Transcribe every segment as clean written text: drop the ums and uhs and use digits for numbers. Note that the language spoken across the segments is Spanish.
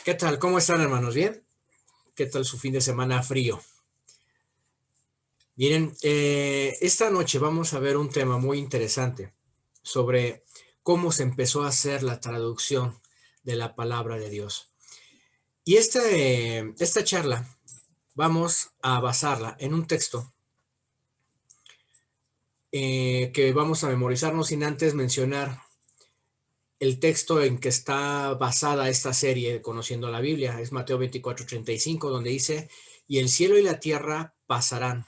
¿Qué tal? ¿Cómo están, hermanos? ¿Bien? ¿Qué tal su fin de semana frío? Miren, esta noche vamos a ver un tema muy interesante sobre cómo se empezó a hacer la traducción de la palabra de Dios. Y esta charla vamos a basarla en un texto que vamos a memorizarnos sin antes mencionar el texto en que está basada esta serie Conociendo la Biblia. Es Mateo 24:35, donde dice, y el cielo y la tierra pasarán,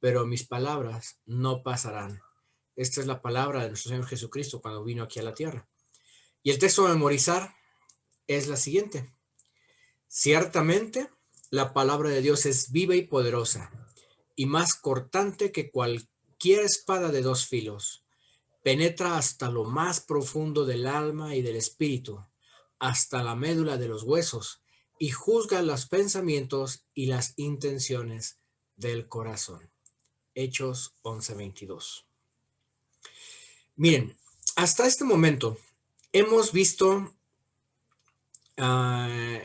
pero mis palabras no pasarán. Esta es la palabra de nuestro Señor Jesucristo cuando vino aquí a la tierra. Y el texto a memorizar es la siguiente. Ciertamente, la palabra de Dios es viva y poderosa, y más cortante que cualquier espada de dos filos. Penetra hasta lo más profundo del alma y del espíritu, hasta la médula de los huesos, y juzga los pensamientos y las intenciones del corazón. Hechos 11:22. Miren, hasta este momento hemos visto, uh,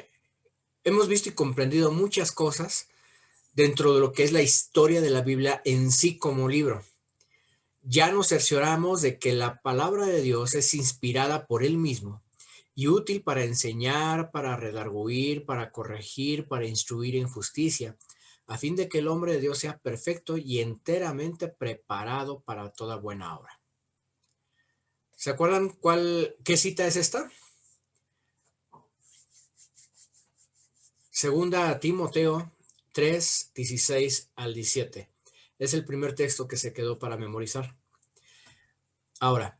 hemos visto y comprendido muchas cosas dentro de lo que es la historia de la Biblia en sí como libro. Ya nos cercioramos de que la palabra de Dios es inspirada por Él mismo y útil para enseñar, para redarguir, para corregir, para instruir en justicia, a fin de que el hombre de Dios sea perfecto y enteramente preparado para toda buena obra. ¿Se acuerdan qué cita es esta? Segunda a Timoteo 3, 16 al 17. Es el primer texto que se quedó para memorizar. Ahora,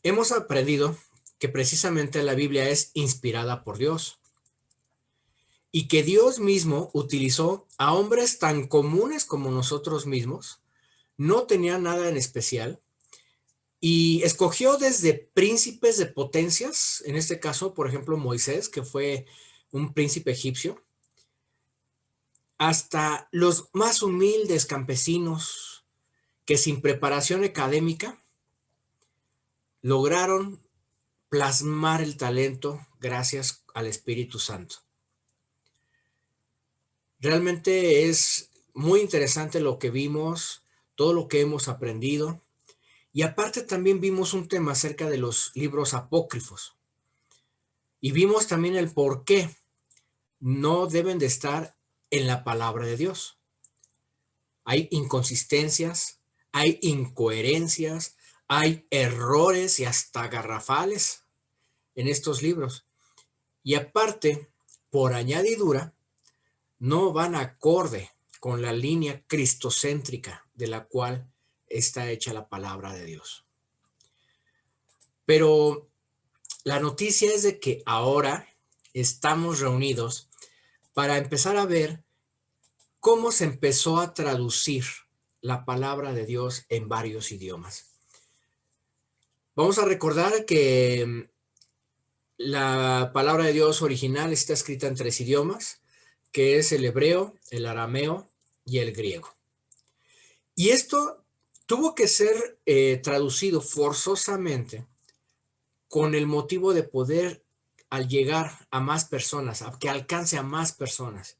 hemos aprendido que precisamente la Biblia es inspirada por Dios y que Dios mismo utilizó a hombres tan comunes como nosotros mismos, no tenían nada en especial, y escogió desde príncipes de potencias, en este caso, por ejemplo, Moisés, que fue un príncipe egipcio, hasta los más humildes campesinos que sin preparación académica lograron plasmar el talento gracias al Espíritu Santo. Realmente es muy interesante lo que vimos, todo lo que hemos aprendido, y aparte también vimos un tema acerca de los libros apócrifos, y vimos también el por qué no deben de estar en la palabra de Dios. Hay inconsistencias, hay incoherencias, hay errores y hasta garrafales en estos libros. Y aparte, por añadidura, no van acorde con la línea cristocéntrica de la cual está hecha la palabra de Dios. Pero la noticia es de que ahora estamos reunidos para empezar a ver cómo se empezó a traducir la palabra de Dios en varios idiomas. Vamos a recordar que la palabra de Dios original está escrita en 3 idiomas, que es el hebreo, el arameo y el griego. Y esto tuvo que ser traducido forzosamente con el motivo de poder al llegar a más personas, a que alcance a más personas.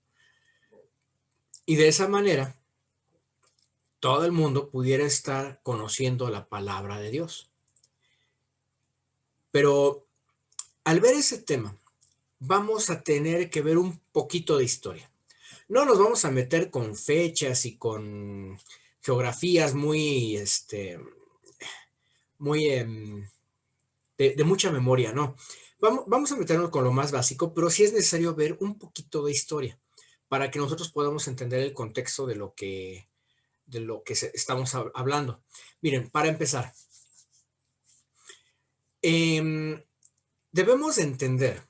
Y de esa manera, todo el mundo pudiera estar conociendo la palabra de Dios. Pero al ver ese tema, vamos a tener que ver un poquito de historia. No nos vamos a meter con fechas y con geografías muy de mucha memoria, no. Vamos a meternos con lo más básico, pero sí es necesario ver un poquito de historia para que nosotros podamos entender el contexto de lo que estamos hablando. Miren, para empezar, debemos entender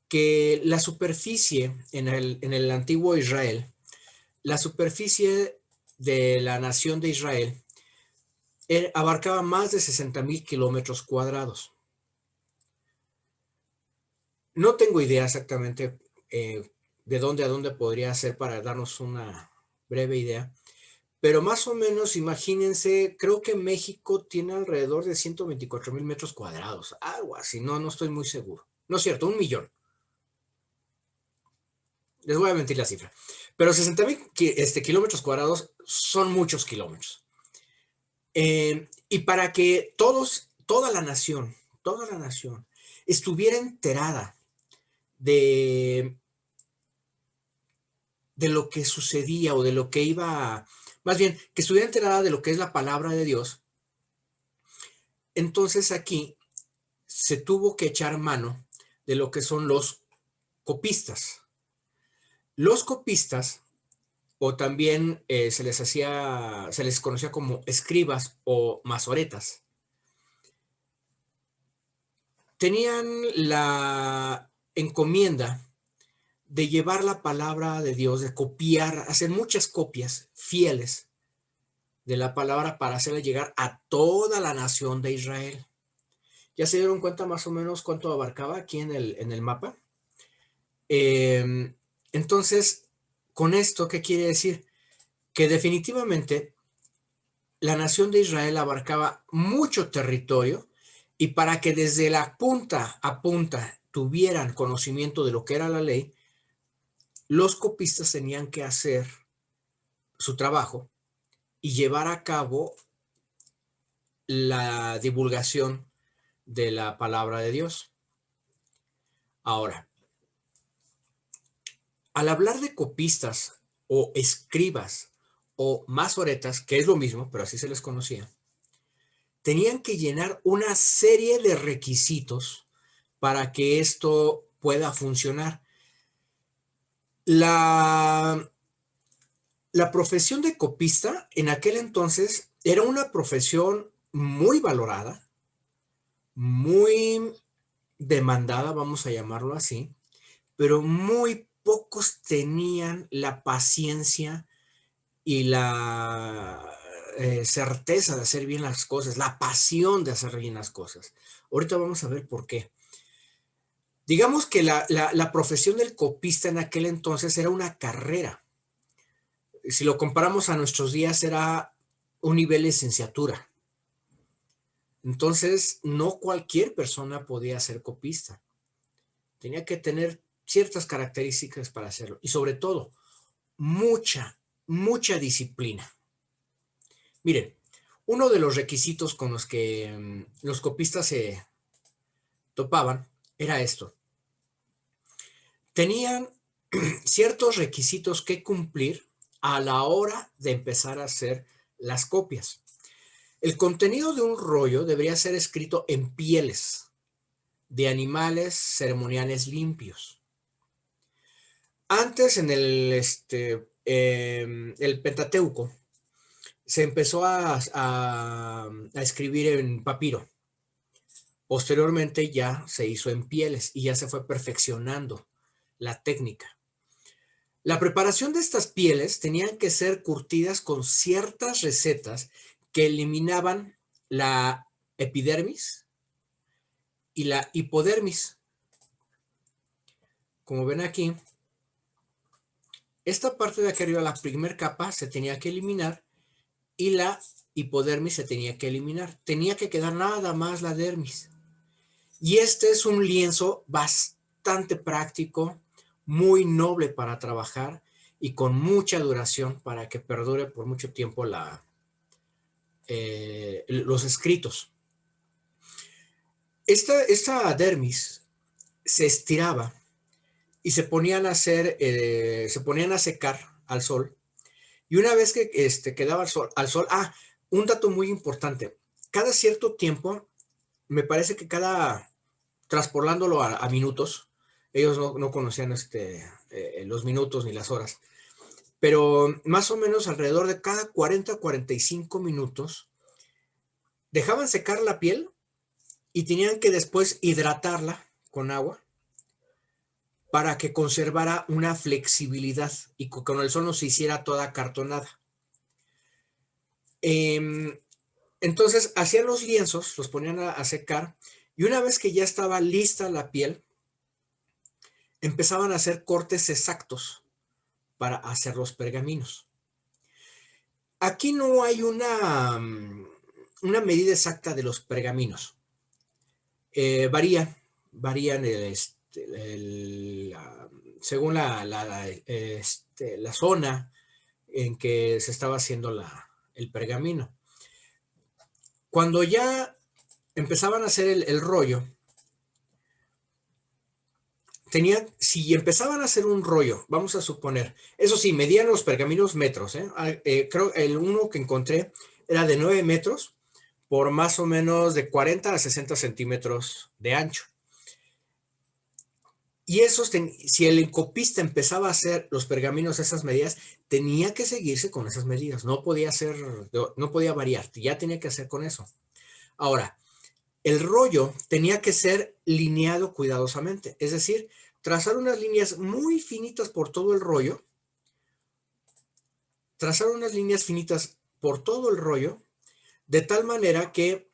que la superficie en el antiguo Israel, la superficie de la nación de Israel abarcaba más de 60,000 kilómetros cuadrados. No tengo idea exactamente de dónde a dónde podría ser para darnos una breve idea, pero más o menos imagínense, creo que México tiene alrededor de 124,000 metros cuadrados, algo así, no estoy muy seguro. No es cierto, 1,000,000. Les voy a mentir la cifra. Pero 60,000 kilómetros cuadrados son muchos kilómetros. Y para que toda la nación, estuviera enterada de, de lo que sucedía o de lo que iba, más bien, que estuviera enterada de lo que es la palabra de Dios, entonces aquí se tuvo que echar mano de lo que son los copistas. Los copistas, o también se les conocía como escribas o masoretas, tenían la encomienda de llevar la palabra de Dios, de copiar, hacer muchas copias fieles de la palabra para hacerla llegar a toda la nación de Israel. ¿Ya se dieron cuenta más o menos cuánto abarcaba aquí en el mapa? Entonces, con esto, ¿qué quiere decir? Que definitivamente la nación de Israel abarcaba mucho territorio y para que desde la punta a punta tuvieran conocimiento de lo que era la ley, los copistas tenían que hacer su trabajo y llevar a cabo la divulgación de la palabra de Dios. Ahora, al hablar de copistas o escribas o masoretas, que es lo mismo, pero así se les conocía, tenían que llenar una serie de requisitos para que esto pueda funcionar. La, la profesión de copista en aquel entonces era una profesión muy valorada, muy demandada, vamos a llamarlo así, pero muy pocos tenían la paciencia y la certeza de hacer bien las cosas, la pasión de hacer bien las cosas. Ahorita vamos a ver por qué. Digamos que la profesión del copista en aquel entonces era una carrera. Si lo comparamos a nuestros días, era un nivel de licenciatura. Entonces, no cualquier persona podía ser copista. Tenía que tener ciertas características para hacerlo. Y sobre todo, mucha disciplina. Miren, uno de los requisitos con los que los copistas se topaban era esto. Tenían ciertos requisitos que cumplir a la hora de empezar a hacer las copias. El contenido de un rollo debería ser escrito en pieles de animales ceremoniales limpios. Antes en el Pentateuco se empezó a escribir en papiro. Posteriormente ya se hizo en pieles y ya se fue perfeccionando la técnica. La preparación de estas pieles tenían que ser curtidas con ciertas recetas que eliminaban la epidermis y la hipodermis. Como ven aquí, esta parte de aquí arriba, la primera capa, se tenía que eliminar y la hipodermis se tenía que eliminar. Tenía que quedar nada más la dermis. Y este es un lienzo bastante práctico, muy noble para trabajar y con mucha duración para que perdure por mucho tiempo los escritos. Esta dermis se estiraba y se ponían a secar al sol. Y una vez que quedaba al sol, un dato muy importante, cada cierto tiempo, me parece que traspolándolo a minutos, ellos no conocían los minutos ni las horas, pero más o menos alrededor de cada 40 a 45 minutos, dejaban secar la piel y tenían que después hidratarla con agua para que conservara una flexibilidad y con el sol no se hiciera toda cartonada. Entonces hacían los lienzos, los ponían a secar y una vez que ya estaba lista la piel, empezaban a hacer cortes exactos para hacer los pergaminos. Aquí no hay una medida exacta de los pergaminos. Varía. varían según la zona en que se estaba haciendo el pergamino. Cuando ya empezaban a hacer el rollo, si empezaban a hacer un rollo, vamos a suponer, eso sí, medían los pergaminos metros, creo el uno que encontré era de 9 metros por más o menos de 40 a 60 centímetros de ancho. Y si el copista empezaba a hacer los pergaminos a esas medidas, tenía que seguirse con esas medidas, no podía variar, ya tenía que hacer con eso. Ahora, el rollo tenía que ser lineado cuidadosamente, es decir, trazar unas líneas muy finitas por todo el rollo, de tal manera que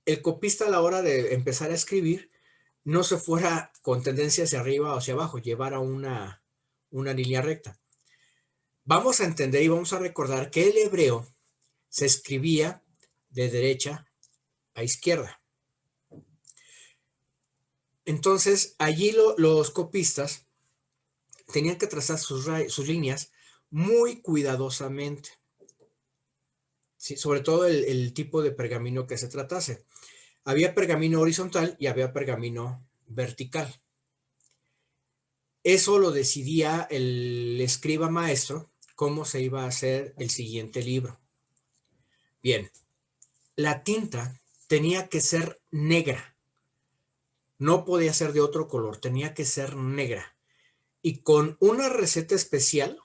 el copista a la hora de empezar a escribir no se fuera con tendencia hacia arriba o hacia abajo, llevara una línea recta. Vamos a entender y vamos a recordar que el hebreo se escribía de derecha a izquierda. Entonces, allí los copistas tenían que trazar sus líneas muy cuidadosamente. ¿Sí? Sobre todo el tipo de pergamino que se tratase. Había pergamino horizontal y había pergamino vertical. Eso lo decidía el escriba maestro, cómo se iba a hacer el siguiente libro. Bien, la tinta tenía que ser negra. No podía ser de otro color, tenía que ser negra. Y con una receta especial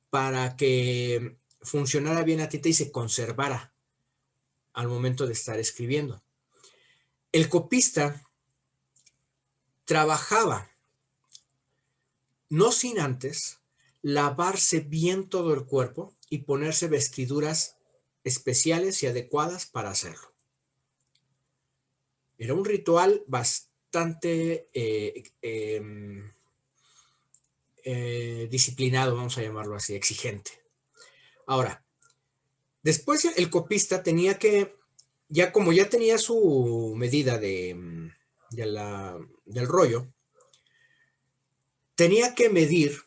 para que funcionara bien la tinta y se conservara al momento de estar escribiendo. El copista trabajaba, no sin antes, lavarse bien todo el cuerpo y ponerse vestiduras especiales y adecuadas para hacerlo. Era un ritual bastante disciplinado, vamos a llamarlo así, exigente. Ahora, después el copista tenía que, como ya tenía su medida del rollo, tenía que medir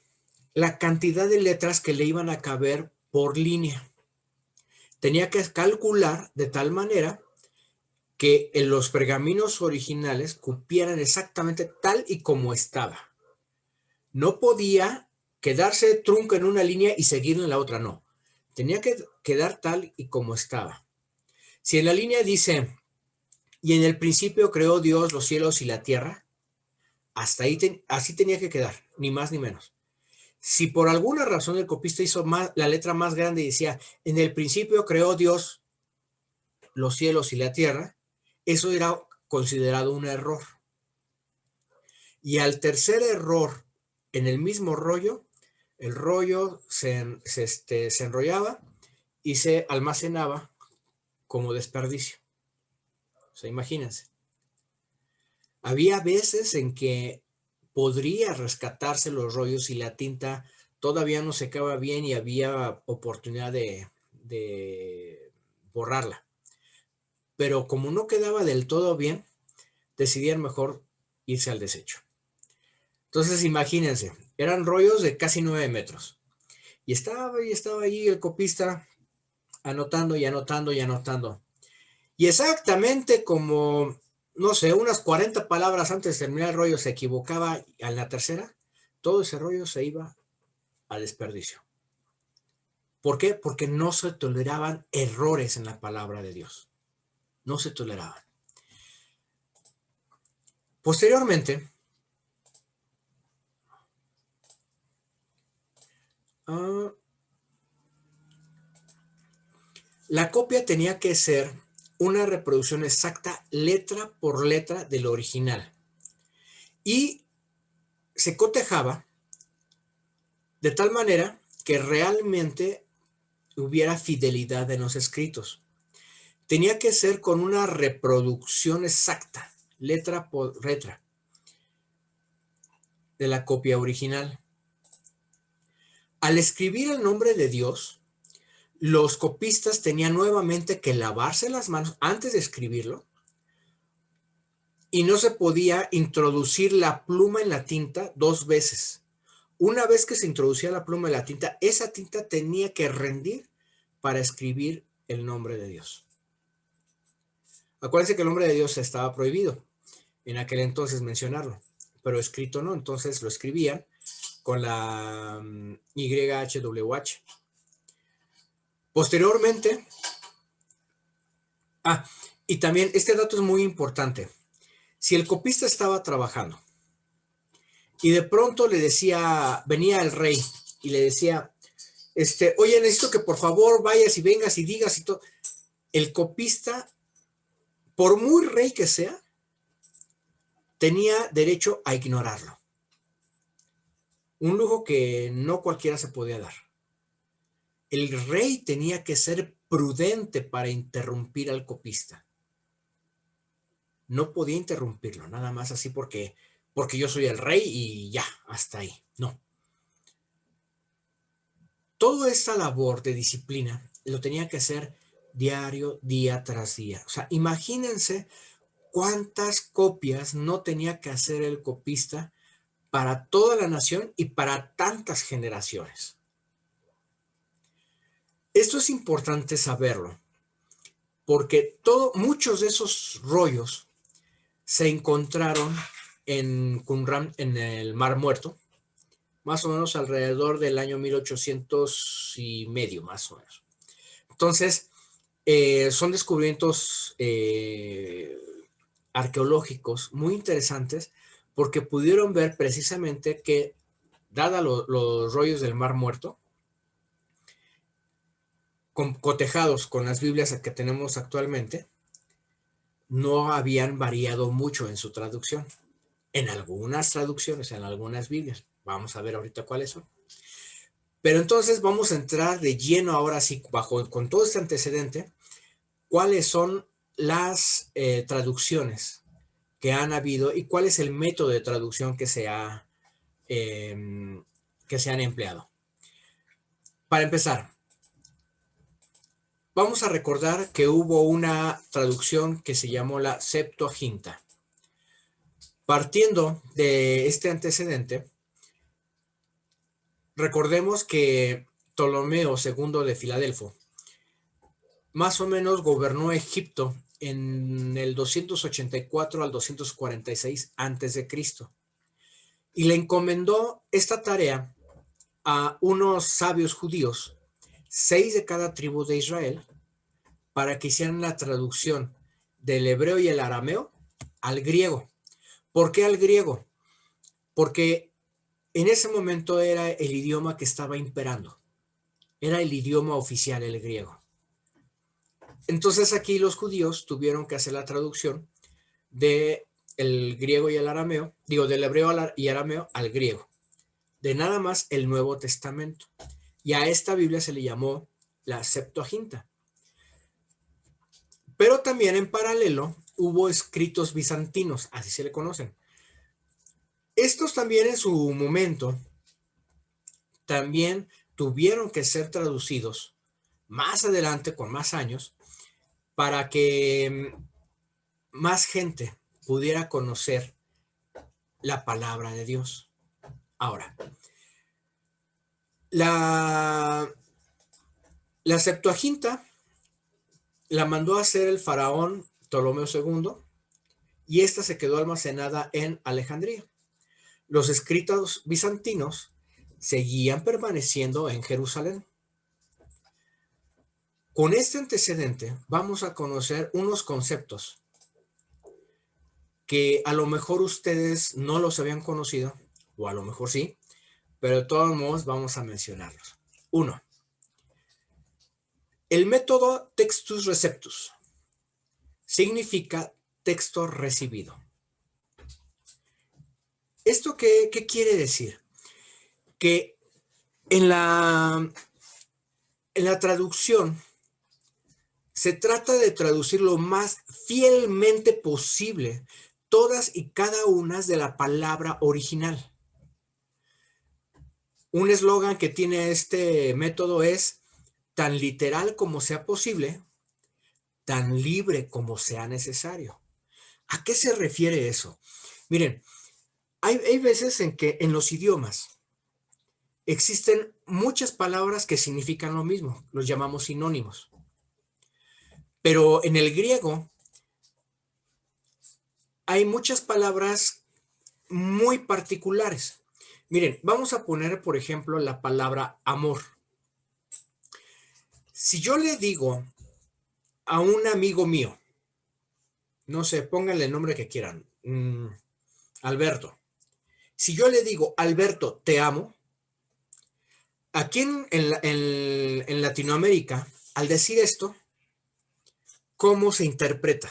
la cantidad de letras que le iban a caber por línea. Tenía que calcular de tal manera que en los pergaminos originales cupieran exactamente tal y como estaba. No podía quedarse trunco en una línea y seguir en la otra, no. Tenía que quedar tal y como estaba. Si en la línea dice, y en el principio creó Dios los cielos y la tierra, hasta ahí así tenía que quedar, ni más ni menos. Si por alguna razón el copista hizo la letra más grande y decía, en el principio creó Dios los cielos y la tierra, eso era considerado un error. Y al tercer error en el mismo rollo, el rollo se enrollaba y se almacenaba como desperdicio. O sea, imagínense. Había veces en que podría rescatarse los rollos y la tinta todavía no secaba bien y había oportunidad de borrarla. Pero como no quedaba del todo bien, decidían mejor irse al desecho. Entonces, imagínense, eran rollos de casi 9 metros. Y estaba allí el copista anotando y anotando y anotando. Y exactamente como, no sé, unas 40 palabras antes de terminar el rollo se equivocaba a la tercera, todo ese rollo se iba a desperdicio. ¿Por qué? Porque no se toleraban errores en la palabra de Dios. No se toleraban. Posteriormente, la copia tenía que ser una reproducción exacta, letra por letra del original. Y se cotejaba de tal manera que realmente hubiera fidelidad en los escritos. Tenía que ser con una reproducción exacta, letra por letra, de la copia original. Al escribir el nombre de Dios, los copistas tenían nuevamente que lavarse las manos antes de escribirlo y no se podía introducir la pluma en la tinta 2 veces. Una vez que se introducía la pluma en la tinta, esa tinta tenía que rendir para escribir el nombre de Dios. Acuérdense que el nombre de Dios estaba prohibido en aquel entonces mencionarlo, pero escrito no, entonces lo escribían con la YHWH. Posteriormente, y también este dato es muy importante. Si el copista estaba trabajando y de pronto le decía, venía el rey y le decía, oye, necesito que por favor vayas y vengas y digas y todo. El copista, por muy rey que sea, tenía derecho a ignorarlo. Un lujo que no cualquiera se podía dar. El rey tenía que ser prudente para interrumpir al copista. No podía interrumpirlo, nada más así porque yo soy el rey y ya, hasta ahí. No. Toda esta labor de disciplina lo tenía que hacer diario, día tras día. O sea, imagínense cuántas copias no tenía que hacer el copista para toda la nación y para tantas generaciones. Esto es importante saberlo, porque muchos de esos rollos se encontraron en Qumran, en el Mar Muerto, más o menos alrededor del año 1800 y medio, más o menos. Entonces, son descubrimientos arqueológicos muy interesantes porque pudieron ver precisamente que, dada los rollos del Mar Muerto, cotejados con las Biblias que tenemos actualmente, no habían variado mucho en su traducción. En algunas traducciones, en algunas Biblias. Vamos a ver ahorita cuáles son. Pero entonces vamos a entrar de lleno ahora sí, con todo este antecedente, cuáles son las traducciones que han habido y cuál es el método de traducción que se han empleado. Para empezar, vamos a recordar que hubo una traducción que se llamó la Septuaginta. Partiendo de este antecedente, recordemos que Ptolomeo II de Filadelfo más o menos gobernó Egipto en el 284 al 246 a.C. y le encomendó esta tarea a unos sabios judíos, 6 de cada tribu de Israel, para que hicieran la traducción del hebreo y el arameo al griego. ¿Por qué al griego? Porque en ese momento era el idioma que estaba imperando. Era el idioma oficial, el griego. Entonces aquí los judíos tuvieron que hacer la traducción del griego y el arameo, del hebreo y arameo al griego, de nada más el Nuevo Testamento. Y a esta Biblia se le llamó la Septuaginta. Pero también en paralelo hubo escritos bizantinos, así se le conocen. Estos también en su momento también tuvieron que ser traducidos más adelante, con más años, para que más gente pudiera conocer la palabra de Dios. Ahora, la Septuaginta la mandó a hacer el faraón Ptolomeo II y esta se quedó almacenada en Alejandría. Los escritos bizantinos seguían permaneciendo en Jerusalén. Con este antecedente vamos a conocer unos conceptos que a lo mejor ustedes no los habían conocido, o a lo mejor sí, pero de todos modos vamos a mencionarlos. 1. El método Textus Receptus significa texto recibido. ¿Esto qué quiere decir? Que en la traducción se trata de traducir lo más fielmente posible todas y cada una de la palabra original. Un eslogan que tiene este método es: tan literal como sea posible, tan libre como sea necesario. ¿A qué se refiere eso? Miren, hay veces en que en los idiomas existen muchas palabras que significan lo mismo, los llamamos sinónimos. Pero en el griego hay muchas palabras muy particulares. Miren, vamos a poner, por ejemplo, la palabra amor. Si yo le digo a un amigo mío, no sé, pónganle el nombre que quieran, Alberto. Si yo le digo, Alberto, te amo, aquí en Latinoamérica, al decir esto, ¿cómo se interpreta?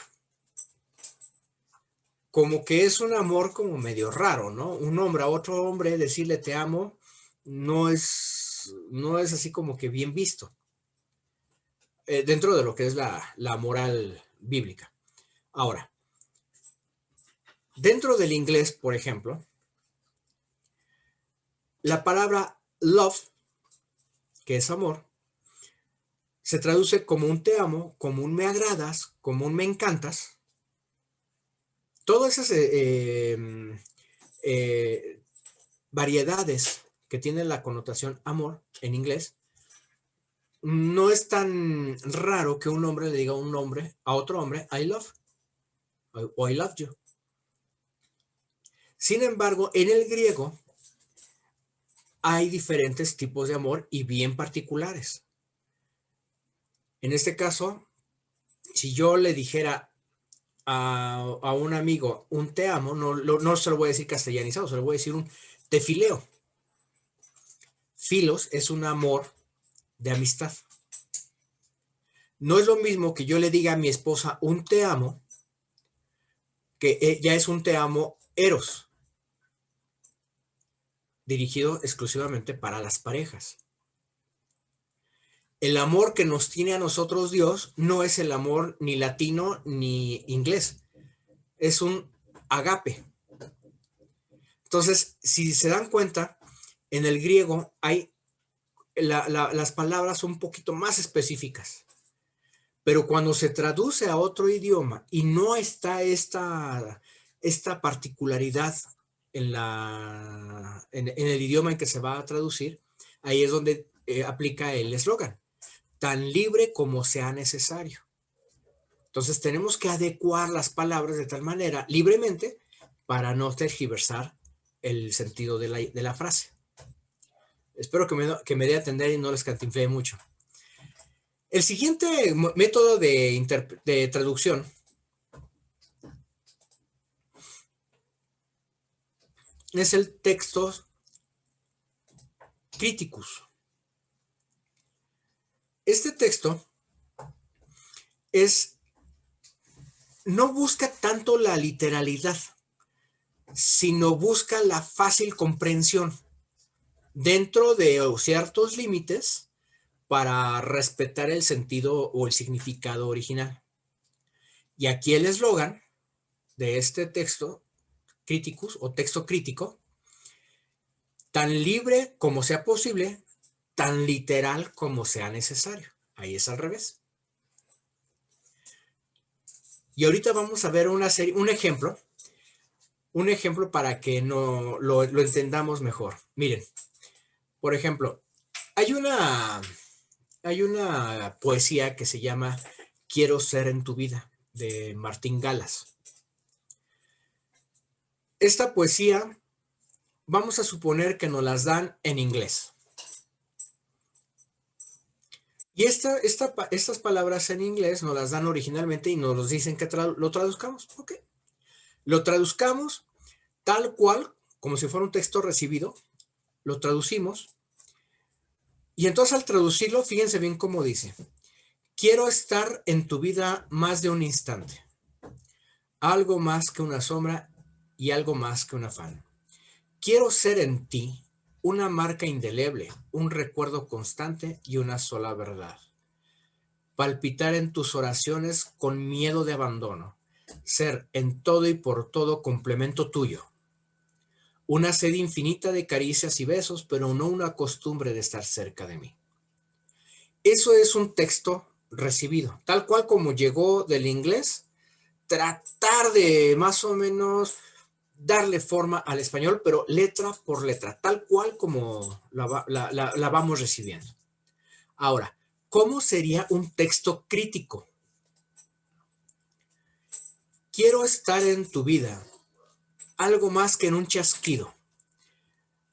Como que es un amor como medio raro, ¿no? Un hombre a otro hombre decirle te amo no es así como que bien visto dentro de lo que es la moral bíblica. Ahora, dentro del inglés, por ejemplo, la palabra love, que es amor, se traduce como un te amo, como un me agradas, como un me encantas. Todas esas variedades que tienen la connotación amor en inglés, no es tan raro que un hombre le diga a un hombre, a otro hombre, I love, o I love you. Sin embargo, en el griego hay diferentes tipos de amor y bien particulares. En este caso, si yo le dijera a un amigo un te amo, no se lo voy a decir castellanizado, se lo voy a decir un te fileo. Filos es un amor de amistad. No es lo mismo que yo le diga a mi esposa un te amo, que ya es un te amo eros, dirigido exclusivamente para las parejas. El amor que nos tiene a nosotros Dios no es el amor ni latino ni inglés, es un agape. Entonces, si se dan cuenta, en el griego hay las palabras son un poquito más específicas, pero cuando se traduce a otro idioma y no está esta particularidad en el idioma en que se va a traducir, ahí es donde aplica el eslogan, tan libre como sea necesario. Entonces tenemos que adecuar las palabras de tal manera, libremente, para no tergiversar el sentido de la frase. Espero que me dé a entender y no les cantinflee mucho. El siguiente método de traducción es el textus criticus. Este texto no busca tanto la literalidad, sino busca la fácil comprensión dentro de ciertos límites para respetar el sentido o el significado original. Y aquí el eslogan de este texto criticus o texto crítico, tan libre como sea posible, tan literal como sea necesario. Ahí es al revés. Y ahorita vamos a ver un ejemplo para que lo entendamos mejor. Miren, por ejemplo, hay una poesía que se llama Quiero ser en tu vida, de Martín Galas. Esta poesía, vamos a suponer que nos las dan en inglés. Y estas palabras en inglés nos las dan originalmente y nos dicen que lo traduzcamos. Ok. Lo traduzcamos tal cual, como si fuera un texto recibido, lo traducimos. Y entonces al traducirlo, fíjense bien cómo dice. Quiero estar en tu vida más de un instante. Algo más que una sombra y algo más que un afán. Quiero ser en ti una marca indeleble, un recuerdo constante y una sola verdad. Palpitar en tus oraciones con miedo de abandono. Ser en todo y por todo complemento tuyo. Una sed infinita de caricias y besos, pero no una costumbre de estar cerca de mí. Eso es un texto recibido, tal cual como llegó del inglés, tratar de más o menos darle forma al español, pero letra por letra, tal cual como la vamos recibiendo. Ahora, ¿cómo sería un texto crítico? Quiero estar en tu vida, algo más que en un chasquido,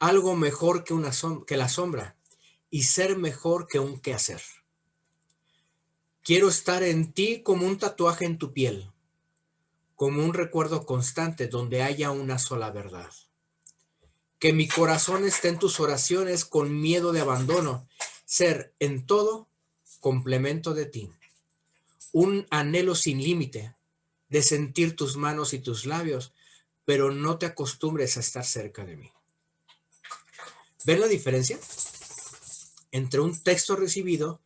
algo mejor que la sombra, y ser mejor que un quehacer. Quiero estar en ti como un tatuaje en tu piel, como un recuerdo constante donde haya una sola verdad. Que mi corazón esté en tus oraciones con miedo de abandono, ser en todo complemento de ti. Un anhelo sin límite de sentir tus manos y tus labios, pero no te acostumbres a estar cerca de mí. ¿Ven la diferencia entre un texto recibido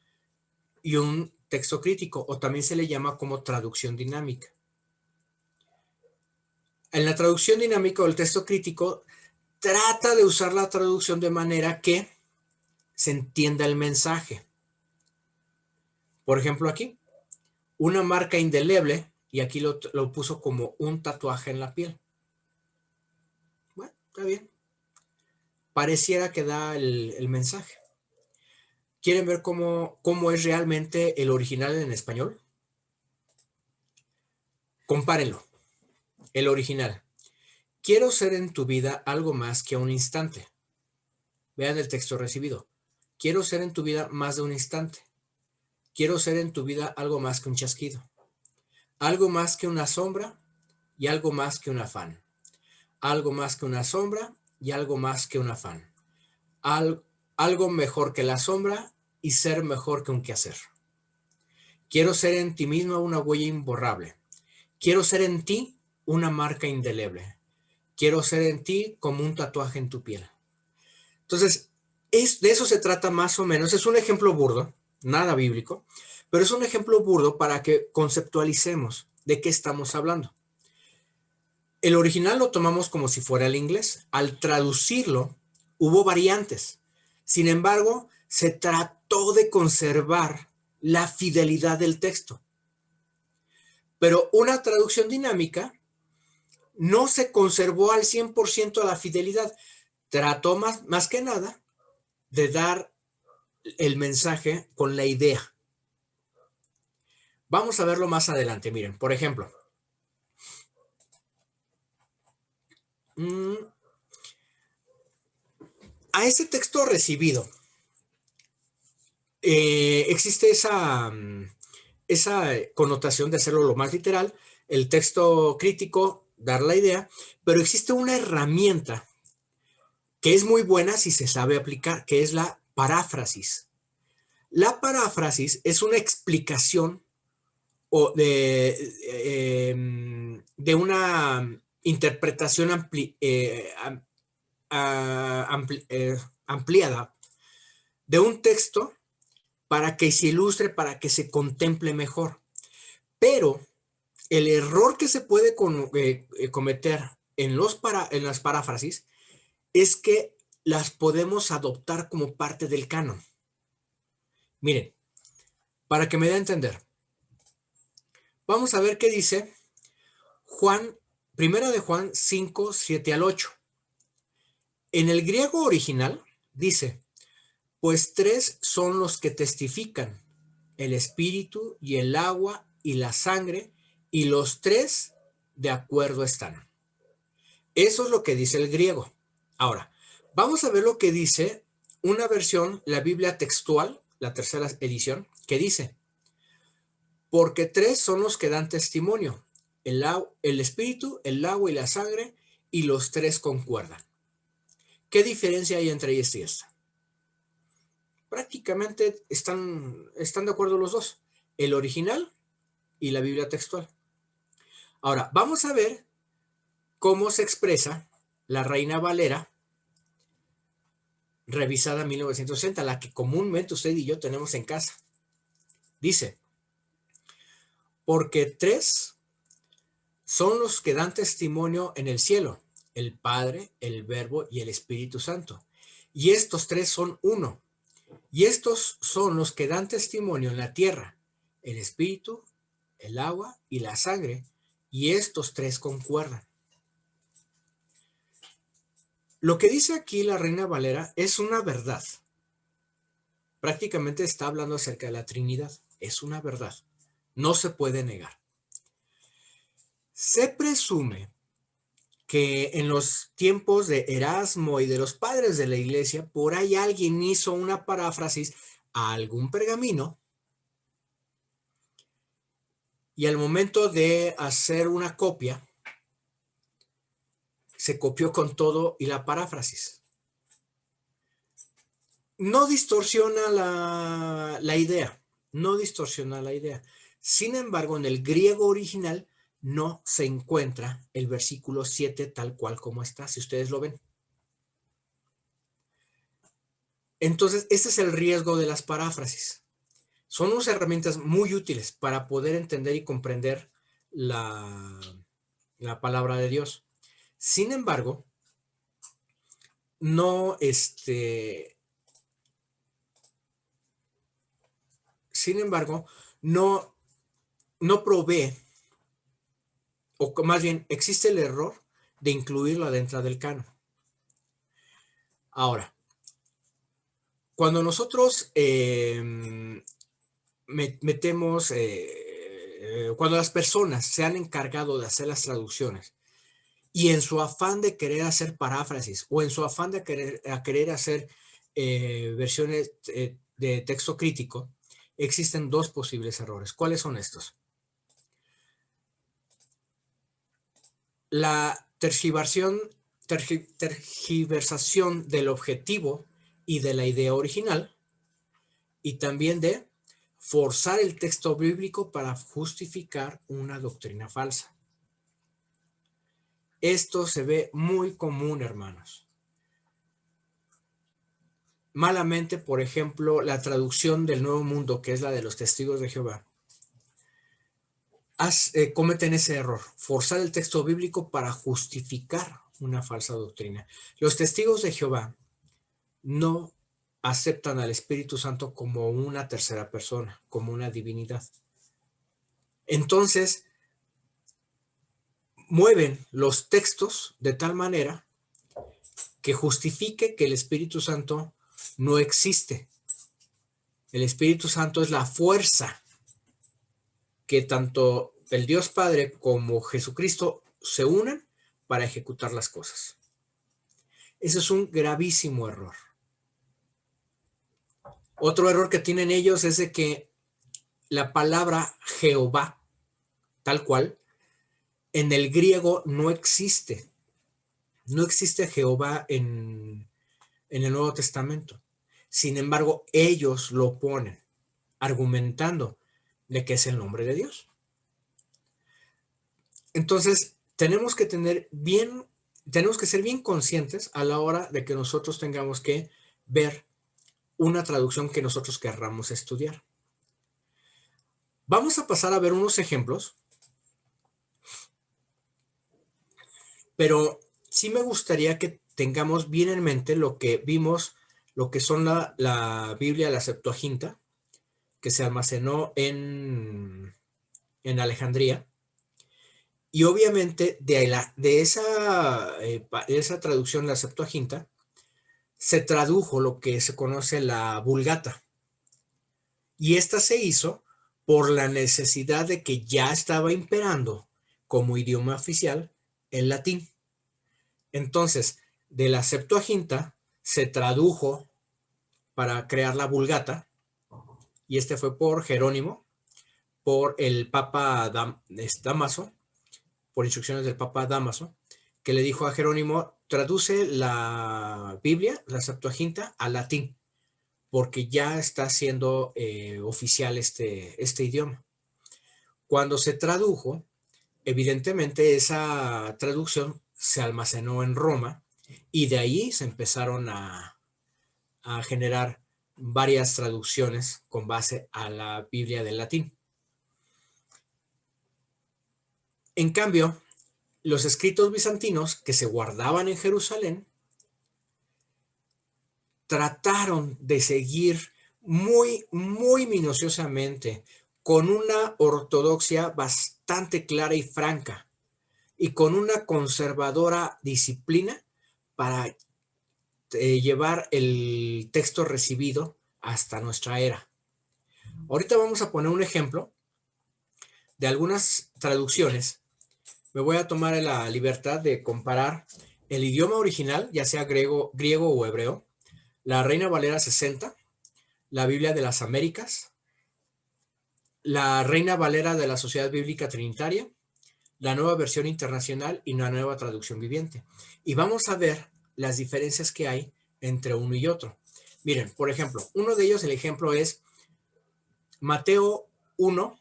y un texto crítico? O también se le llama como traducción dinámica. En la traducción dinámica o el texto crítico trata de usar la traducción de manera que se entienda el mensaje. Por ejemplo, aquí, una marca indeleble, y aquí lo puso como un tatuaje en la piel. Bueno, está bien. Pareciera que da el mensaje. ¿Quieren ver cómo es realmente el original en español? Compárenlo. El original. Quiero ser en tu vida algo más que un instante. Vean el texto recibido. Quiero ser en tu vida más de un instante. Quiero ser en tu vida algo más que un chasquido. Algo más que una sombra y algo más que un afán. Algo más que una sombra y algo más que un afán. Algo mejor que la sombra y ser mejor que un quehacer. Quiero ser en ti misma una huella imborrable. Quiero ser en ti una marca indeleble. Quiero ser en ti como un tatuaje en tu piel. Entonces, de eso se trata más o menos. Es un ejemplo burdo, nada bíblico, pero es un ejemplo burdo para que conceptualicemos de qué estamos hablando. El original lo tomamos como si fuera el inglés. Al traducirlo, hubo variantes. Sin embargo, se trató de conservar la fidelidad del texto. Pero una traducción dinámica no se conservó al 100% la fidelidad. Trató más que nada de dar el mensaje con la idea. Vamos a verlo más adelante. Miren, por ejemplo, a ese texto recibido existe esa connotación de hacerlo lo más literal, el texto crítico, dar la idea, pero existe una herramienta que es muy buena si se sabe aplicar, que es la paráfrasis. La paráfrasis es una explicación de una interpretación ampliada de un texto para que se ilustre, para que se contemple mejor. Pero el error que se puede cometer en las paráfrasis es que las podemos adoptar como parte del canon. Miren, para que me dé a entender, vamos a ver qué dice Primera de Juan 5, 7 al 8. En el griego original dice, pues tres son los que testifican, el espíritu y el agua y la sangre, y los tres de acuerdo están. Eso es lo que dice el griego. Ahora, vamos a ver lo que dice una versión, la Biblia textual, la tercera edición, que dice, porque tres son los que dan testimonio, el espíritu, el agua y la sangre, y los tres concuerdan. ¿Qué diferencia hay entre esta y esta? Prácticamente están de acuerdo los dos, el original y la Biblia textual. Ahora, vamos a ver cómo se expresa la Reina Valera, revisada en 1960, la que comúnmente usted y yo tenemos en casa. Dice, porque tres son los que dan testimonio en el cielo, el Padre, el Verbo y el Espíritu Santo. Y estos tres son uno. Y estos son los que dan testimonio en la tierra, el Espíritu, el agua y la sangre, y estos tres concuerdan. Lo que dice aquí la Reina Valera es una verdad. Prácticamente está hablando acerca de la Trinidad. Es una verdad. No se puede negar. Se presume que en los tiempos de Erasmo y de los padres de la iglesia, por ahí alguien hizo una paráfrasis a algún pergamino y al momento de hacer una copia, se copió con todo y la paráfrasis. No distorsiona la idea, no distorsiona la idea. Sin embargo, en el griego original no se encuentra el versículo 7 tal cual como está, si ustedes lo ven. Entonces, este es el riesgo de las paráfrasis. Son unas herramientas muy útiles para poder entender y comprender la palabra de Dios. Sin embargo, no, no provee, o más bien existe el error de incluirlo dentro del canon. Ahora, cuando nosotros metemos, cuando las personas se han encargado de hacer las traducciones y en su afán de querer hacer paráfrasis o en su afán de querer hacer versiones de texto crítico, existen dos posibles errores. ¿Cuáles son estos? La tergiversación del objetivo y de la idea original, y también de forzar el texto bíblico para justificar una doctrina falsa. Esto se ve muy común, hermanos. Malamente, por ejemplo, la traducción del Nuevo Mundo, que es la de los Testigos de Jehová, cometen ese error, forzar el texto bíblico para justificar una falsa doctrina. Los Testigos de Jehová no aceptan al Espíritu Santo como una tercera persona, como una divinidad. Entonces, mueven los textos de tal manera que justifique que el Espíritu Santo no existe. El Espíritu Santo es la fuerza que tanto el Dios Padre como Jesucristo se unen para ejecutar las cosas. Ese es un gravísimo error. Otro error que tienen ellos es de que la palabra Jehová, tal cual, en el griego no existe. No existe Jehová en el Nuevo Testamento. Sin embargo, ellos lo ponen, argumentando de que es el nombre de Dios. Entonces, tenemos que ser bien conscientes a la hora de que nosotros tengamos que ver una traducción que nosotros querramos estudiar. Vamos a pasar a ver unos ejemplos, pero sí me gustaría que tengamos bien en mente lo que vimos, lo que son la Biblia, la Septuaginta, que se almacenó en Alejandría. Y obviamente de esa traducción, la Septuaginta, se tradujo lo que se conoce la Vulgata. Y esta se hizo por la necesidad de que ya estaba imperando como idioma oficial el latín. Entonces, de la Septuaginta se tradujo para crear la Vulgata, y este fue por Jerónimo, por el Papa Dámaso, por instrucciones del Papa Dámaso, que le dijo a Jerónimo: traduce la Biblia, la Septuaginta, al latín, porque ya está siendo oficial este idioma. Cuando se tradujo, evidentemente esa traducción se almacenó en Roma y de ahí se empezaron a generar varias traducciones con base a la Biblia del latín. En cambio, los escritos bizantinos que se guardaban en Jerusalén trataron de seguir muy, muy minuciosamente con una ortodoxia bastante clara y franca, y con una conservadora disciplina para llevar el texto recibido hasta nuestra era. Ahorita vamos a poner un ejemplo de algunas traducciones. Me voy a tomar la libertad de comparar el idioma original, ya sea griego o hebreo, la Reina Valera 60, la Biblia de las Américas, la Reina Valera de la Sociedad Bíblica Trinitaria, la Nueva Versión Internacional y la Nueva Traducción Viviente. Y vamos a ver las diferencias que hay entre uno y otro. Miren, por ejemplo, uno de ellos, el ejemplo es Mateo 1,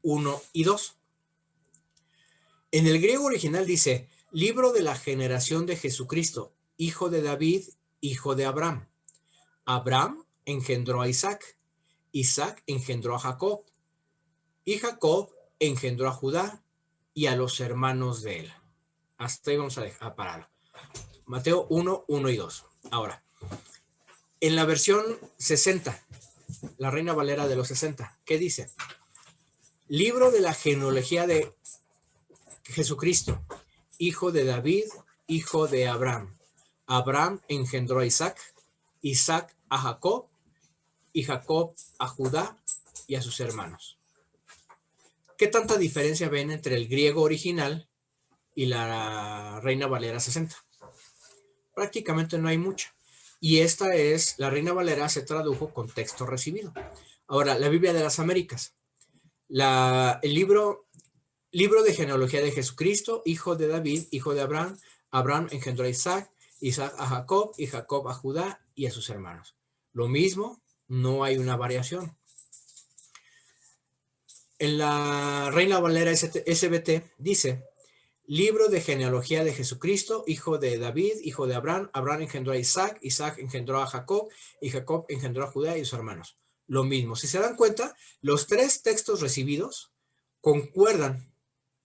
1 y 2. En el griego original dice, libro de la generación de Jesucristo, hijo de David, hijo de Abraham. Abraham engendró a Isaac, Isaac engendró a Jacob, y Jacob engendró a Judá y a los hermanos de él. Hasta ahí vamos a parar. Mateo 1, 1 y 2. Ahora, en la versión 60, la Reina Valera de los 60, ¿qué dice? Libro de la genealogía de Jesucristo, hijo de David, hijo de Abraham. Abraham engendró a Isaac, Isaac a Jacob, y Jacob a Judá y a sus hermanos. ¿Qué tanta diferencia ven entre el griego original y la Reina Valera 60? Prácticamente no hay mucha. Y esta es, la Reina Valera se tradujo con texto recibido. Ahora, la Biblia de las Américas. El libro de genealogía de Jesucristo, hijo de David, hijo de Abraham. Abraham engendró a Isaac, Isaac a Jacob, y Jacob a Judá y a sus hermanos. Lo mismo, no hay una variación. En la Reina Valera SBT dice, libro de genealogía de Jesucristo, hijo de David, hijo de Abraham. Abraham engendró a Isaac, Isaac engendró a Jacob, y Jacob engendró a Judá y sus hermanos. Lo mismo. Si se dan cuenta, los tres textos recibidos concuerdan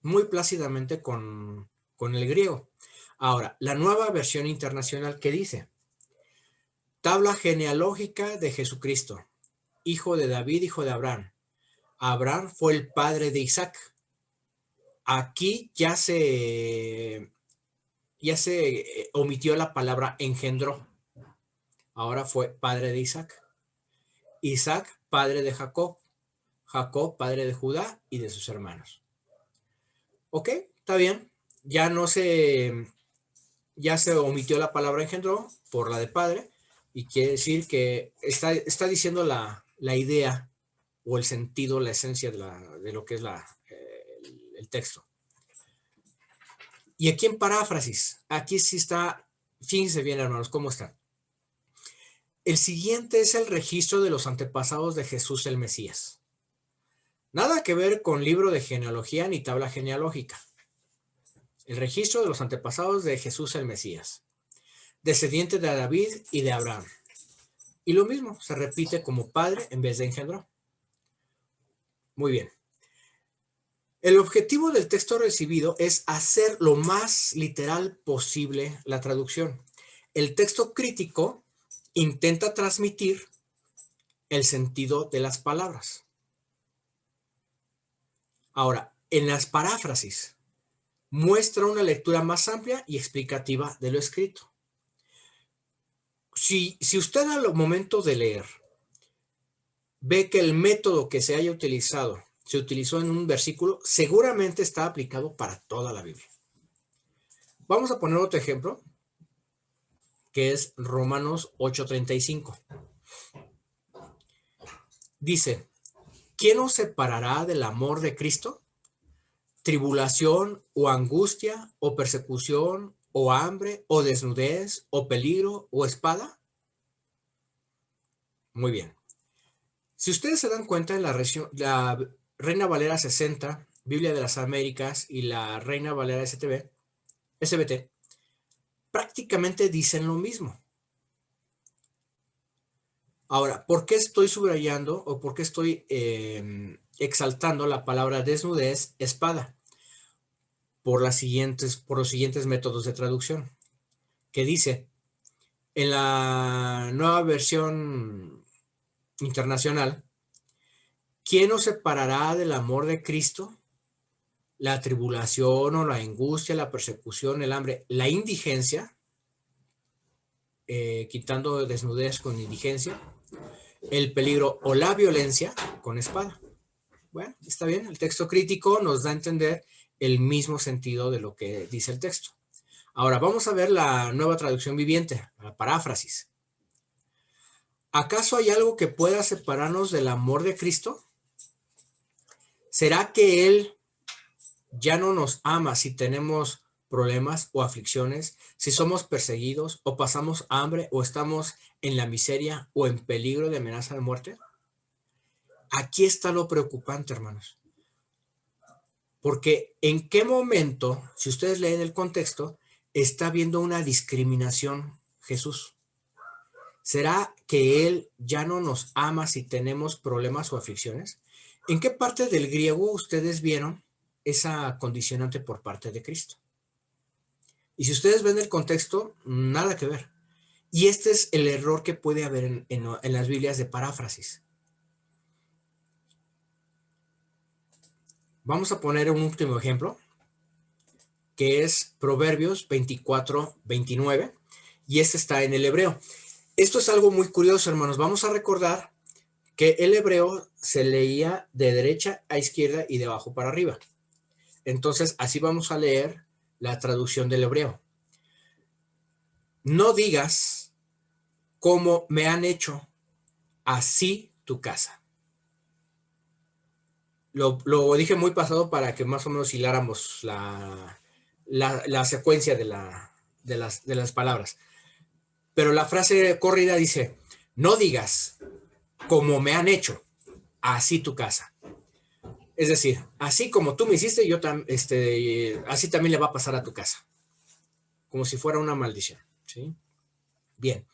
muy plácidamente con el griego. Ahora, la Nueva Versión Internacional, ¿qué dice? Tabla genealógica de Jesucristo, hijo de David, hijo de Abraham. Abraham fue el padre de Isaac. Aquí ya se omitió la palabra engendró. Ahora fue padre de Isaac. Isaac, padre de Jacob. Jacob, padre de Judá y de sus hermanos. Ok, está bien. Ya se omitió la palabra engendró por la de padre y quiere decir que está diciendo la idea o el sentido, la esencia de lo que es el texto. Y aquí en paráfrasis, aquí sí está, fíjense bien hermanos, ¿cómo está? El siguiente es el registro de los antepasados de Jesús el Mesías. Nada que ver con libro de genealogía ni tabla genealógica. El registro de los antepasados de Jesús el Mesías, descendiente de David y de Abraham. Y lo mismo, se repite como padre en vez de engendró. Muy bien. El objetivo del texto recibido es hacer lo más literal posible la traducción. El texto crítico intenta transmitir el sentido de las palabras. Ahora, en las paráfrasis, muestra una lectura más amplia y explicativa de lo escrito. Si usted al momento de leer ve que el método que se haya utilizado se utilizó en un versículo, seguramente está aplicado para toda la Biblia. Vamos a poner otro ejemplo, que es Romanos 8:35. Dice, ¿quién nos separará del amor de Cristo? ¿Tribulación o angustia o persecución o hambre o desnudez o peligro o espada? Muy bien. Si ustedes se dan cuenta en la Reina Valera 60, Biblia de las Américas y la Reina Valera SBT, prácticamente dicen lo mismo. Ahora, ¿por qué estoy subrayando o por qué estoy exaltando la palabra desnudez, espada? Por los siguientes métodos de traducción. Que dice, en la Nueva Versión Internacional, ¿quién nos separará del amor de Cristo? La tribulación o la angustia, la persecución, el hambre, la indigencia, quitando desnudez con indigencia, el peligro o la violencia con espada. Bueno, está bien, el texto crítico nos da a entender el mismo sentido de lo que dice el texto. Ahora vamos a ver la Nueva Traducción Viviente, la paráfrasis. ¿Acaso hay algo que pueda separarnos del amor de Cristo? ¿Será que Él ya no nos ama si tenemos problemas o aflicciones, si somos perseguidos o pasamos hambre o estamos en la miseria o en peligro de amenaza de muerte? Aquí está lo preocupante, hermanos. Porque en qué momento, si ustedes leen el contexto, está habiendo una discriminación Jesús. ¿Será que Él ya no nos ama si tenemos problemas o aflicciones? ¿En qué parte del griego ustedes vieron esa condicionante por parte de Cristo? Y si ustedes ven el contexto, nada que ver. Y este es el error que puede haber en las Biblias de paráfrasis. Vamos a poner un último ejemplo, que es Proverbios 24-29, y este está en el hebreo. Esto es algo muy curioso, hermanos. Vamos a recordar que el hebreo se leía de derecha a izquierda y de abajo para arriba. Entonces, así vamos a leer la traducción del hebreo. No digas como me han hecho, así tu casa. Lo dije muy pasado para que más o menos hiláramos la secuencia de las palabras. Pero la frase corrida dice, no digas como me han hecho, así tu casa. Es decir, así como tú me hiciste, así también le va a pasar a tu casa. Como si fuera una maldición. ¿Sí? Bien.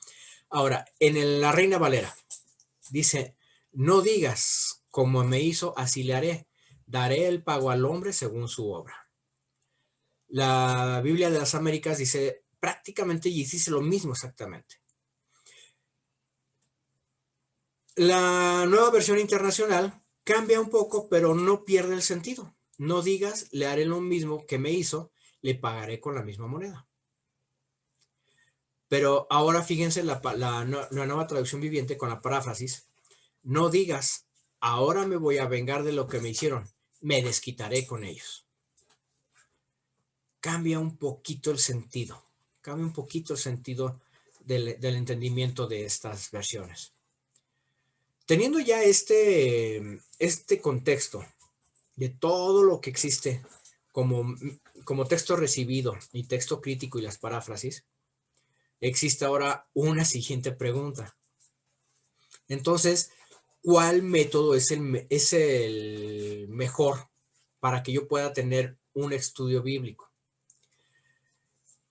Ahora, en la Reina Valera, dice, no digas como me hizo, así le haré. Daré el pago al hombre según su obra. La Biblia de las Américas dice prácticamente y dice lo mismo exactamente. La Nueva Versión Internacional cambia un poco, pero no pierde el sentido. No digas, le haré lo mismo que me hizo, le pagaré con la misma moneda. Pero ahora fíjense la Nueva Traducción Viviente con la paráfrasis. No digas, ahora me voy a vengar de lo que me hicieron, me desquitaré con ellos. Cambia un poquito el sentido. Cambia un poquito el sentido del entendimiento de estas versiones. Teniendo ya este contexto de todo lo que existe como texto recibido y texto crítico y las paráfrasis, existe ahora una siguiente pregunta. Entonces, ¿cuál método es el mejor para que yo pueda tener un estudio bíblico?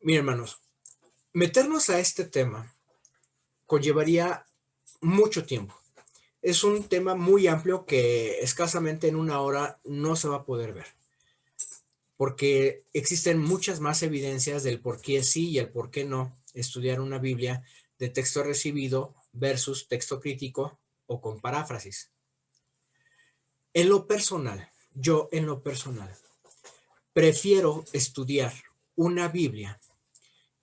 Miren, hermanos, meternos a este tema conllevaría mucho tiempo. Es un tema muy amplio que escasamente en una hora no se va a poder ver, porque existen muchas más evidencias del por qué sí y el por qué no estudiar una Biblia de texto recibido versus texto crítico o con paráfrasis. En lo personal, prefiero estudiar una Biblia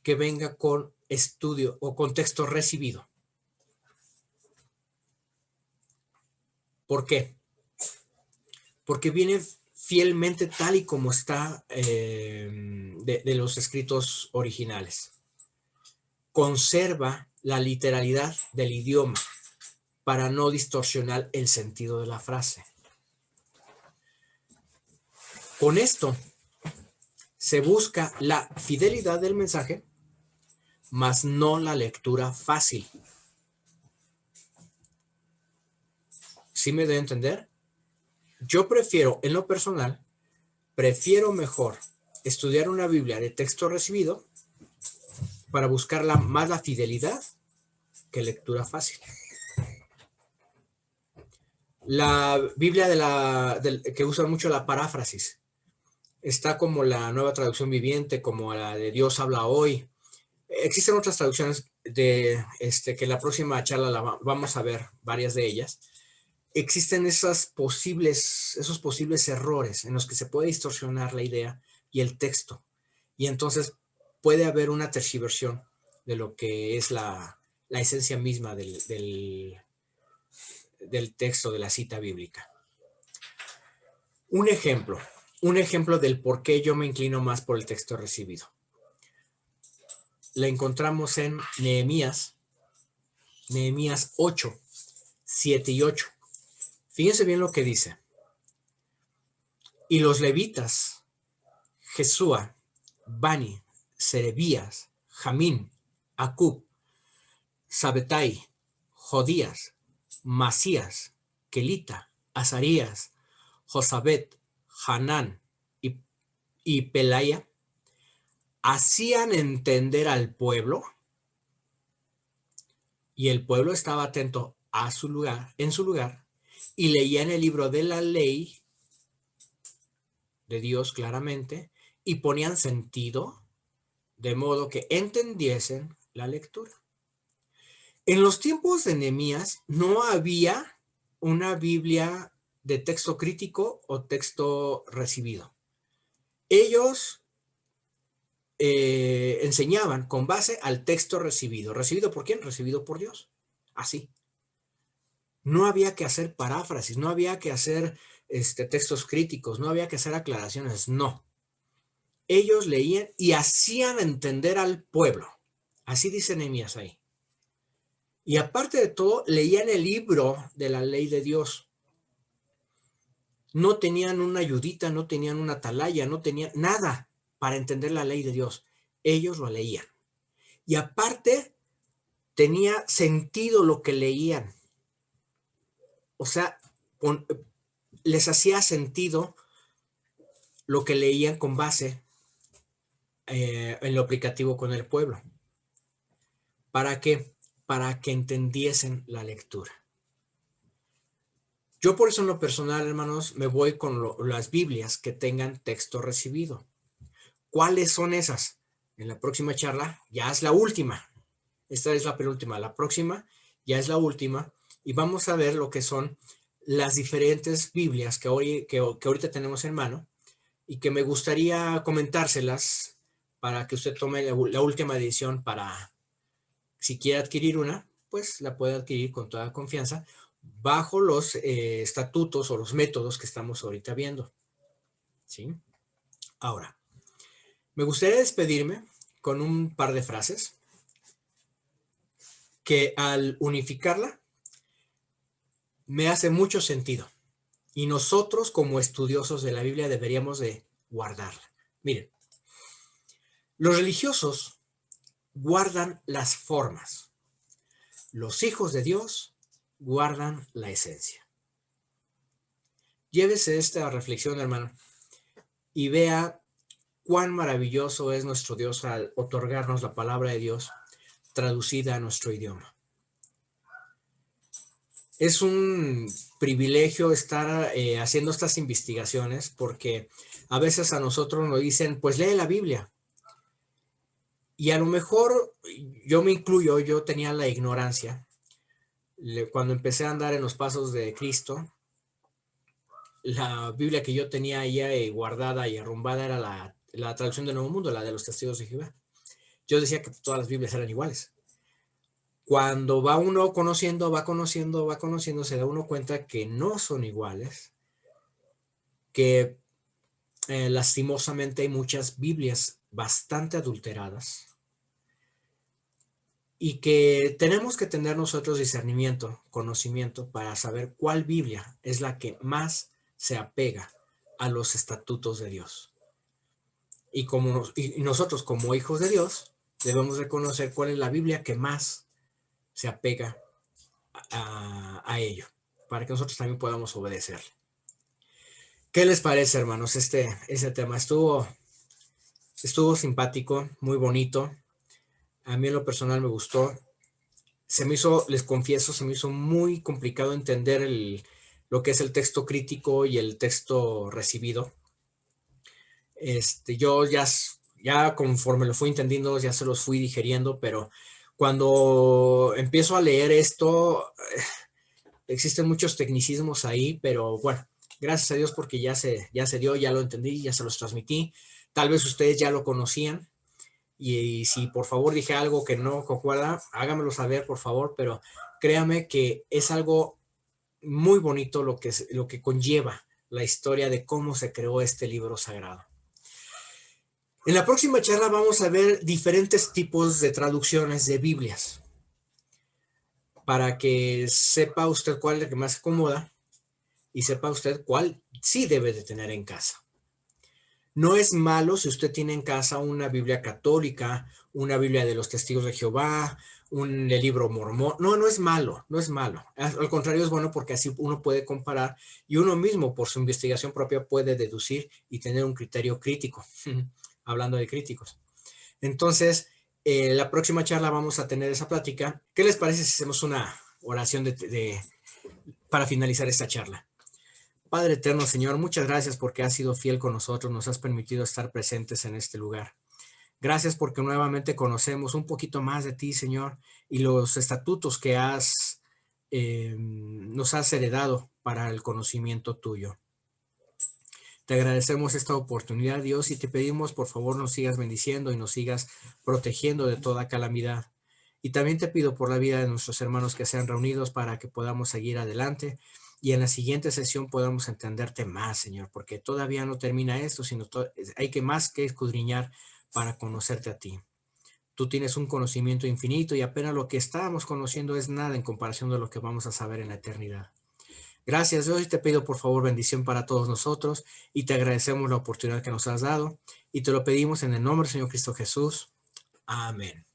que venga con estudio o con texto recibido. ¿Por qué? Porque viene fielmente tal y como está de los escritos originales. Conserva la literalidad del idioma para no distorsionar el sentido de la frase. Con esto se busca la fidelidad del mensaje, mas no la lectura fácil. ¿Sí me doy a entender? Yo prefiero, en lo personal, prefiero mejor estudiar una Biblia de texto recibido para buscar más la fidelidad que lectura fácil. La Biblia que usa mucho la paráfrasis está como la Nueva Traducción Viviente, como la de Dios habla hoy. Existen otras traducciones que en la próxima charla vamos a ver varias de ellas. existen esos posibles errores en los que se puede distorsionar la idea y el texto. Y entonces puede haber una tergiversión de lo que es la esencia misma del texto, de la cita bíblica. Un ejemplo del por qué yo me inclino más por el texto recibido. La encontramos en Nehemías 8, 7 y 8. Fíjense bien lo que dice. Y los levitas, Jesúa, Bani, Serebías, Jamín, Acub, Sabetai, Jodías, Masías, Kelita, Azarías, Josabet, Hanán y Pelaya, hacían entender al pueblo, y el pueblo estaba atento en su lugar, y leían el libro de la ley de Dios claramente, y ponían sentido, de modo que entendiesen la lectura. En los tiempos de Nehemías no había una Biblia de texto crítico o texto recibido. Ellos enseñaban con base al texto recibido. ¿Recibido por quién? Recibido por Dios. Así. No había que hacer paráfrasis, no había que hacer textos críticos, no había que hacer aclaraciones, no. Ellos leían y hacían entender al pueblo. Así dice Nehemías ahí. Y aparte de todo, leían el libro de la ley de Dios. No tenían una ayudita, no tenían una atalaya, no tenían nada para entender la ley de Dios. Ellos lo leían. Y aparte, tenía sentido lo que leían. O sea, les hacía sentido lo que leían con base en lo aplicativo con el pueblo. ¿Para qué? Para que entendiesen la lectura. Yo por eso en lo personal, hermanos, me voy con las Biblias que tengan texto recibido. ¿Cuáles son esas? En la próxima charla ya es la última. Esta es la penúltima. La próxima ya es la última y vamos a ver lo que son las diferentes Biblias que ahorita tenemos en mano y que me gustaría comentárselas para que usted tome la última edición para, si quiere adquirir una, pues la puede adquirir con toda confianza bajo los estatutos o los métodos que estamos ahorita viendo. ¿Sí? Ahora, me gustaría despedirme con un par de frases que al unificarla me hace mucho sentido. Y nosotros como estudiosos de la Biblia deberíamos de guardarla. Miren, los religiosos guardan las formas. Los hijos de Dios guardan la esencia. Llévese esta reflexión, hermano, y vea cuán maravilloso es nuestro Dios al otorgarnos la palabra de Dios traducida a nuestro idioma. Es un privilegio estar haciendo estas investigaciones porque a veces a nosotros nos dicen, pues lee la Biblia. Y a lo mejor yo me incluyo, yo tenía la ignorancia. Cuando empecé a andar en los pasos de Cristo, la Biblia que yo tenía ya guardada y arrumbada era la traducción del Nuevo Mundo, la de los Testigos de Jehová. Yo decía que todas las Biblias eran iguales. Cuando va uno conociendo, se da uno cuenta que no son iguales, que lastimosamente hay muchas Biblias bastante adulteradas y que tenemos que tener nosotros discernimiento, conocimiento para saber cuál Biblia es la que más se apega a los estatutos de Dios. Y nosotros como hijos de Dios debemos reconocer cuál es la Biblia que más se apega a ello, para que nosotros también podamos obedecerle. ¿Qué les parece, hermanos? Ese tema estuvo simpático, muy bonito. A mí en lo personal me gustó. Les confieso, se me hizo muy complicado entender lo que es el texto crítico y el texto recibido. Yo ya conforme lo fui entendiendo, ya se los fui digeriendo, pero cuando empiezo a leer esto, existen muchos tecnicismos ahí, pero bueno, gracias a Dios porque ya se dio, ya lo entendí, ya se los transmití. Tal vez ustedes ya lo conocían y si por favor dije algo que no concuerda, háganmelo saber, por favor, pero créame que es algo muy bonito lo que conlleva la historia de cómo se creó este libro sagrado. En la próxima charla vamos a ver diferentes tipos de traducciones de Biblias para que sepa usted cuál es la que más se acomoda y sepa usted cuál sí debe de tener en casa. No es malo si usted tiene en casa una Biblia católica, una Biblia de los Testigos de Jehová, un libro mormón. No, no es malo, no es malo. Al contrario, es bueno porque así uno puede comparar y uno mismo, por su investigación propia, puede deducir y tener un criterio crítico. Hablando de críticos. Entonces, la próxima charla vamos a tener esa plática. ¿Qué les parece si hacemos una oración para finalizar esta charla? Padre eterno, Señor, muchas gracias porque has sido fiel con nosotros, nos has permitido estar presentes en este lugar. Gracias porque nuevamente conocemos un poquito más de ti, Señor, y los estatutos que nos has heredado para el conocimiento tuyo. Te agradecemos esta oportunidad, Dios, y te pedimos, por favor, nos sigas bendiciendo y nos sigas protegiendo de toda calamidad. Y también te pido por la vida de nuestros hermanos que sean reunidos para que podamos seguir adelante y en la siguiente sesión podamos entenderte más, Señor, porque todavía no termina esto, sino hay que más que escudriñar para conocerte a ti. Tú tienes un conocimiento infinito y apenas lo que estábamos conociendo es nada en comparación de lo que vamos a saber en la eternidad. Gracias, Dios, y te pido por favor bendición para todos nosotros y te agradecemos la oportunidad que nos has dado y te lo pedimos en el nombre del Señor Cristo Jesús. Amén.